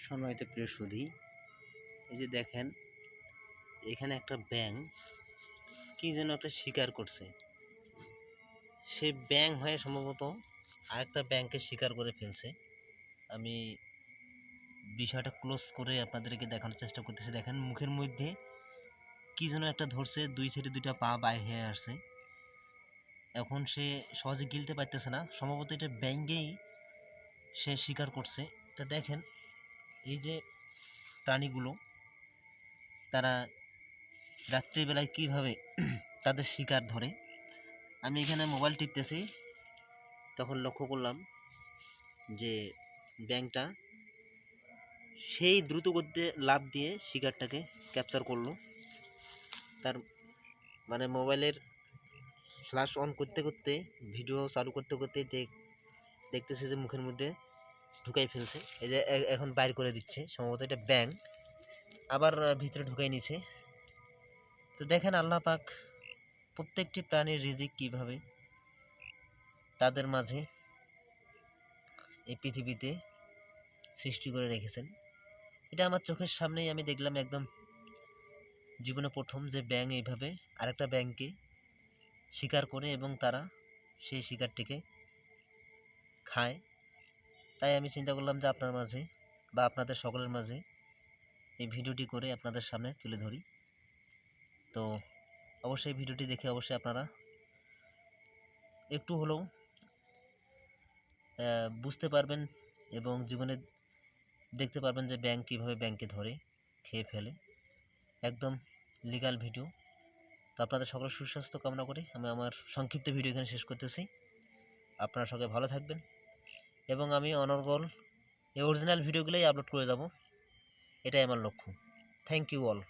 সম্মানিত প্রিয় সুধী, এই যে দেখেন এখানে একটা ব্যাঙ কি যেন একটা শিকার করছে। সে ব্যাঙ হয়ে সম্ভবত আরেকটা ব্যাঙকে শিকার করে ফেলছে। আমি বিষয়টা ক্লোজ করে আপনাদেরকে দেখানোর চেষ্টা করতেছি। দেখেন মুখের মধ্যে কি যেন একটা ধরছে, দুই সাইডে দুইটা পা বাইর হয়ে আসছে। এখন সে সহজে গিলতে পারতেছে না, সম্ভবত এটা ব্যাঙকেই সে শিকার করছে। তা দেখেন এই যে প্রাণীগুলো তারা রাত্রিবেলায় কিভাবে তাদের শিকার ধরে। আমি এখানে মোবাইল টিপতেছি, তখন লক্ষ্য করলাম যে ব্যাঙটা সেই দ্রুত গতিতে লাফ দিয়ে শিকারটাকে ক্যাপচার করলো। তার মানে মোবাইলের ফ্ল্যাশ অন করতে করতে, ভিডিও চালু করতে করতে দেখতেছে যে মুখের মধ্যে ঢুকাই ফেলছে। এই যে এখন বাইর করে দিচ্ছে, সম্ভবত এটা ব্যাঙ আবার ভিতরে ঢুকাই নিছে। তো দেখেন আল্লাহ পাক প্রত্যেকটি প্রাণীর রিজিক কিভাবে তাদের মাঝে এই পৃথিবীতে সৃষ্টি করে রেখেছেন। এটা আমার চোখের সামনেই আমি দেখলাম, একদম জীবনে প্রথম যে ব্যাঙ এইভাবে আরেকটা ব্যাঙকে শিকার করে এবং তারা সেই শিকারটিকে খায়। তাই আমি চিন্তা করলাম যে আপনার মাঝে বা আপনাদের সকলের মাঝে এই ভিডিওটি করে আপনাদের সামনে তুলে ধরি। তো অবশ্যই ভিডিওটি দেখে অবশ্যই আপনারা একটু হলেও বুঝতে পারবেন এবং জীবনে দেখতে পারবেন যে ব্যাঙ কীভাবে ব্যাঙকে ধরে খেয়ে ফেলে। একদম লিগ্যাল ভিডিও। তো আপনাদের সকলের সুস্বাস্থ্য কামনা করে আমি আমার সংক্ষিপ্ত ভিডিও এখানে শেষ করতেছি। আপনারা সবাই ভালো থাকবেন এবং আমি অনর্গল এই অরিজিনাল ভিডিওগুলোই আপলোড করে যাব, এটাই আমার লক্ষ্য। Thank you all.